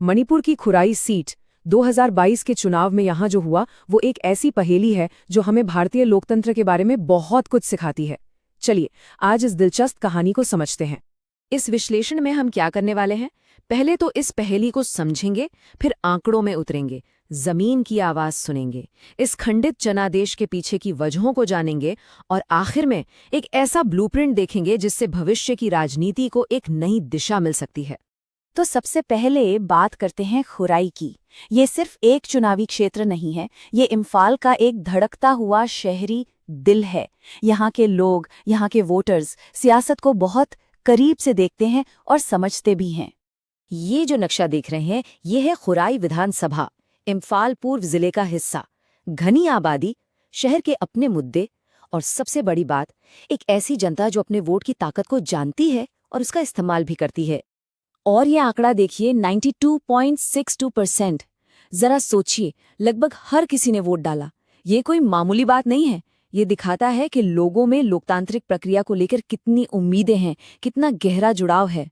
मणिपुर की खुराई सीट 2022 के चुनाव में यहाँ जो हुआ वो एक ऐसी पहेली है जो हमें भारतीय लोकतंत्र के बारे में बहुत कुछ सिखाती है। चलिए आज इस दिलचस्प कहानी को समझते हैं। इस विश्लेषण में हम क्या करने वाले हैं? पहले तो इस पहेली को समझेंगे, फिर आंकड़ों में उतरेंगे, जमीन की आवाज सुनेंगे, इस खंडित जनादेश के पीछे की वजहों को जानेंगे और आखिर में एक ऐसा ब्लूप्रिंट देखेंगे जिससे भविष्य की राजनीति को एक नई दिशा मिल सकती है। तो सबसे पहले बात करते हैं खुराई की। ये सिर्फ एक चुनावी क्षेत्र नहीं है, ये इम्फाल का एक धड़कता हुआ शहरी दिल है। यहाँ के लोग, यहाँ के वोटर्स सियासत को बहुत करीब से देखते हैं और समझते भी हैं। ये जो नक्शा देख रहे हैं, ये है खुराई विधानसभा, इम्फाल पूर्व जिले का हिस्सा। घनी आबादी, शहर के अपने मुद्दे और सबसे बड़ी बात, एक ऐसी जनता जो अपने वोट की ताकत को जानती है और उसका इस्तेमाल भी करती है। और ये आंकड़ा देखिए, 92.62%। जरा सोचिए, लगभग हर किसी ने वोट डाला। ये कोई मामूली बात नहीं है। ये दिखाता है कि लोगों में लोकतांत्रिक प्रक्रिया को लेकर कितनी उम्मीदें हैं, कितना गहरा जुड़ाव है।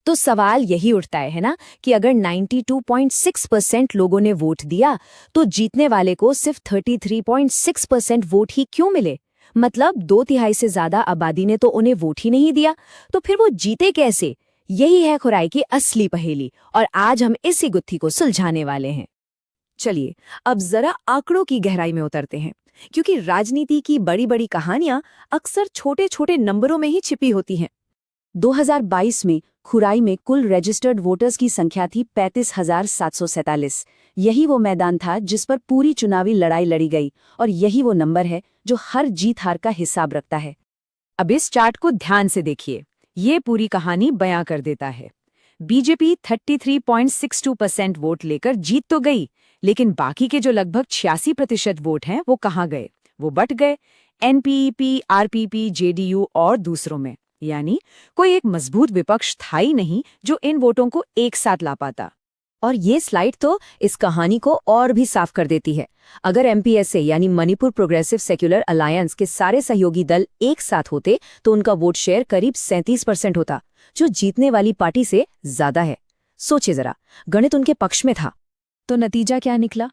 तो सवाल यही उठता है ना कि अगर 92.6% लोगों ने वोट दिया तो जीतने वाले को सिर्फ 33.6% वोट ही क्यों मिले? मतलब 2/3 से ज्यादा आबादी ने तो उन्हें वोट ही नहीं दिया, तो फिर वो जीते कैसे? यही है खुराई की असली पहेली और आज हम इसी गुत्थी को सुलझाने वाले हैं। चलिए अब जरा आंकड़ों की गहराई में उतरते हैं, क्योंकि राजनीति की बड़ी बड़ी कहानियां अक्सर छोटे छोटे नंबरों में ही छिपी होती हैं। 2022 में खुराई में कुल रजिस्टर्ड वोटर्स की संख्या थी 35,747। यही वो मैदान था जिस पर पूरी चुनावी लड़ाई लड़ी गई और यही वो नंबर है जो हर जीत हार का हिसाब रखता है। अब इस चार्ट को ध्यान से देखिए, ये पूरी कहानी बयां कर देता है। बीजेपी 33.62% वोट लेकर जीत तो गई, लेकिन बाकी के जो लगभग 86% वोट हैं वो कहाँ गए? वो बट गए एनपीपी, आरपीपी, जेडीयू और दूसरों में। यानी कोई एक मजबूत विपक्ष था ही नहीं जो इन वोटों को एक साथ ला पाता। और ये स्लाइड तो इस कहानी को और भी साफ कर देती है। अगर एमपीएसए यानी मणिपुर प्रोग्रेसिव सेक्युलर अलायंस के सारे सहयोगी दल एक साथ होते तो उनका वोट शेयर करीब 37% होता, जो जीतने वाली पार्टी से ज्यादा है। सोचे जरा, गणित उनके पक्ष में था। तो नतीजा क्या निकला?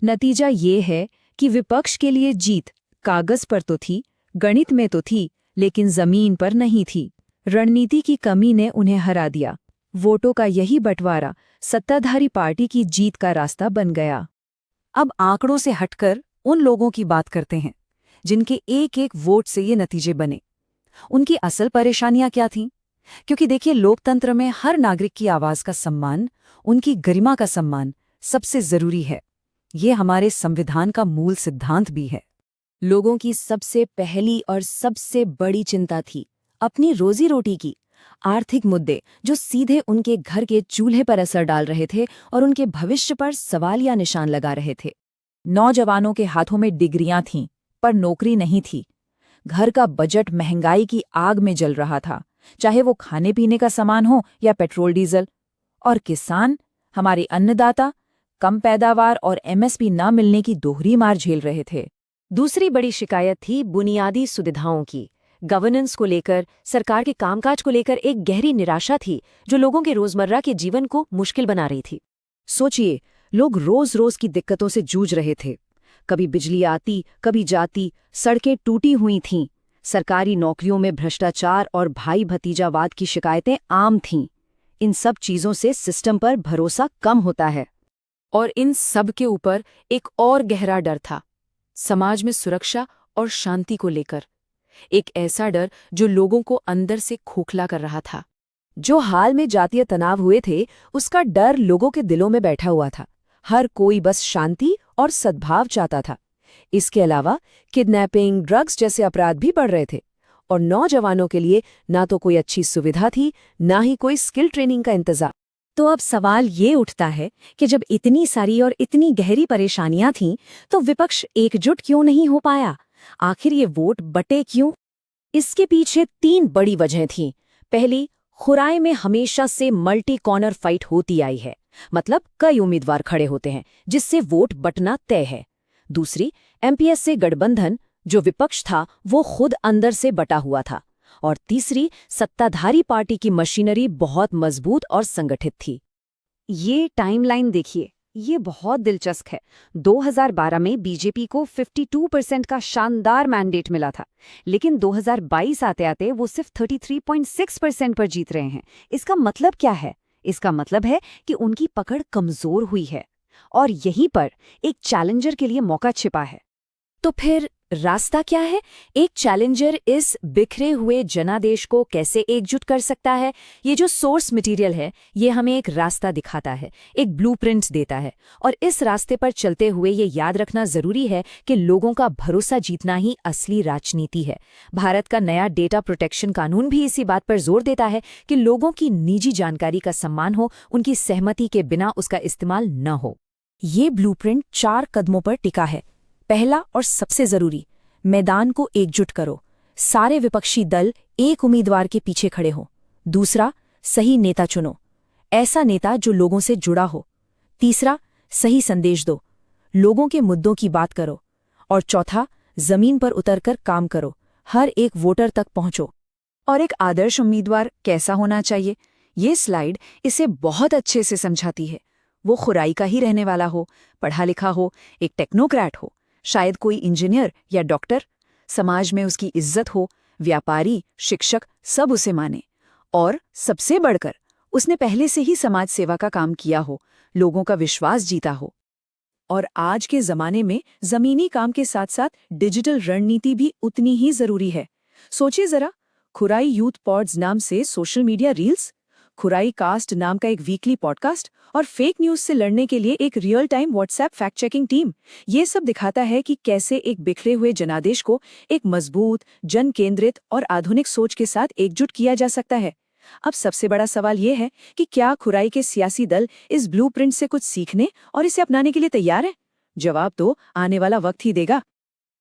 नतीजा ये है कि विपक्ष के लिए जीत कागज पर तो थी, गणित में तो थी, लेकिन जमीन पर नहीं थी। रणनीति की कमी ने उन्हें हरा दिया। वोटों का यही बंटवारा सत्ताधारी पार्टी की जीत का रास्ता बन गया। अब आंकड़ों से हटकर उन लोगों की बात करते हैं जिनके एक एक वोट से ये नतीजे बने। उनकी असल परेशानियां क्या थीं? क्योंकि देखिए, लोकतंत्र में हर नागरिक की आवाज का सम्मान, उनकी गरिमा का सम्मान सबसे जरूरी है। ये हमारे संविधान का मूल सिद्धांत भी है। लोगों की सबसे पहली और सबसे बड़ी चिंता थी अपनी रोजी रोटी की। आर्थिक मुद्दे जो सीधे उनके घर के चूल्हे पर असर डाल रहे थे और उनके भविष्य पर सवालिया निशान लगा रहे थे। नौजवानों के हाथों में डिग्रियां थीं, पर नौकरी नहीं थी। घर का बजट महंगाई की आग में जल रहा था, चाहे वो खाने पीने का सामान हो या पेट्रोल डीजल। और किसान, हमारे अन्नदाता, कम पैदावार और एमएसपी न मिलने की दोहरी मार झेल रहे थे। दूसरी बड़ी शिकायत थी बुनियादी सुविधाओं की। गवर्नेंस को लेकर, सरकार के कामकाज को लेकर एक गहरी निराशा थी जो लोगों के रोजमर्रा के जीवन को मुश्किल बना रही थी। सोचिए, लोग रोज रोज की दिक्कतों से जूझ रहे थे। कभी बिजली आती, कभी जाती, सड़कें टूटी हुई थीं, सरकारी नौकरियों में भ्रष्टाचार और भाई भतीजावाद की शिकायतें आम थीं। इन सब चीजों से सिस्टम पर भरोसा कम होता है। और इन सब के ऊपर एक और गहरा डर था, समाज में सुरक्षा और शांति को लेकर। एक ऐसा डर जो लोगों को अंदर से खोखला कर रहा था। जो हाल में जातीय तनाव हुए थे, उसका डर लोगों के दिलों में बैठा हुआ था। हर कोई बस शांति और सद्भाव चाहता था। इसके अलावा किडनैपिंग, ड्रग्स जैसे अपराध भी बढ़ रहे थे और नौजवानों के लिए ना तो कोई अच्छी सुविधा थी, ना ही कोई स्किल ट्रेनिंग का इंतजाम। तो अब सवाल ये उठता है कि जब इतनी सारी और इतनी गहरी परेशानियां थीं, तो विपक्ष एकजुट क्यों नहीं हो पाया? आखिर ये वोट बटे क्यों? इसके पीछे 3 बड़ी वजहें थीं। पहली, खुराई में हमेशा से मल्टी कॉर्नर फाइट होती आई है, मतलब कई उम्मीदवार खड़े होते हैं जिससे वोट बटना तय है। दूसरी, एमपीएस से गठबंधन जो विपक्ष था वो खुद अंदर से बटा हुआ था। और तीसरी, सत्ताधारी पार्टी की मशीनरी बहुत मजबूत और संगठित थी। ये टाइमलाइन देखिए, ये बहुत दिलचस्प है। 2012 में बीजेपी को 52% का शानदार मैंडेट मिला था, लेकिन 2022 आते-आते वो सिर्फ 33.6% पर जीत रहे हैं। इसका मतलब क्या है? इसका मतलब है कि उनकी पकड़ कमजोर हुई है और यहीं पर एक चैलेंजर के लिए मौका छिपा है। तो फिर रास्ता क्या है? एक चैलेंजर इस बिखरे हुए जनादेश को कैसे एकजुट कर सकता है? ये जो सोर्स मटेरियल है, ये हमें एक रास्ता दिखाता है, एक ब्लूप्रिंट देता है। और इस रास्ते पर चलते हुए ये याद रखना जरूरी है कि लोगों का भरोसा जीतना ही असली राजनीति है। भारत का नया डेटा प्रोटेक्शन कानून भी इसी बात पर जोर देता है कि लोगों की निजी जानकारी का सम्मान हो, उनकी सहमति के बिना उसका इस्तेमाल न हो। ये ब्लूप्रिंट 4 कदमों पर टिका है। पहला और सबसे जरूरी, मैदान को एकजुट करो। सारे विपक्षी दल एक उम्मीदवार के पीछे खड़े हों। दूसरा, सही नेता चुनो, ऐसा नेता जो लोगों से जुड़ा हो। तीसरा, सही संदेश दो, लोगों के मुद्दों की बात करो। और चौथा, जमीन पर उतरकर काम करो, हर एक वोटर तक पहुंचो। और एक आदर्श उम्मीदवार कैसा होना चाहिए? ये स्लाइड इसे बहुत अच्छे से समझाती है। वो खुराई का ही रहने वाला हो, पढ़ा लिखा हो, एक टेक्नोक्रेट हो, शायद कोई इंजीनियर या डॉक्टर। समाज में उसकी इज्जत हो, व्यापारी, शिक्षक सब उसे माने। और सबसे बढ़कर, उसने पहले से ही समाज सेवा का काम किया हो, लोगों का विश्वास जीता हो। और आज के जमाने में जमीनी काम के साथ साथ डिजिटल रणनीति भी उतनी ही जरूरी है। सोचिए जरा, खुराई यूथ पॉड्स नाम से सोशल मीडिया रील्स, खुराई कास्ट नाम का एक वीकली पॉडकास्ट और फेक न्यूज से लड़ने के लिए एक real time WhatsApp fact checking team. ये सब दिखाता है कि कैसे एक बिखरे हुए जनादेश को एक मजबूत, जन केंद्रित और आधुनिक सोच के साथ एकजुट किया जा सकता है। अब सबसे बड़ा सवाल ये है कि क्या खुराई के सियासी दल इस ब्लूप्रिंट से कुछ सीखने और इसे अपनाने के लिए तैयार हैं? जवाब तो आने वाला वक्त ही देगा।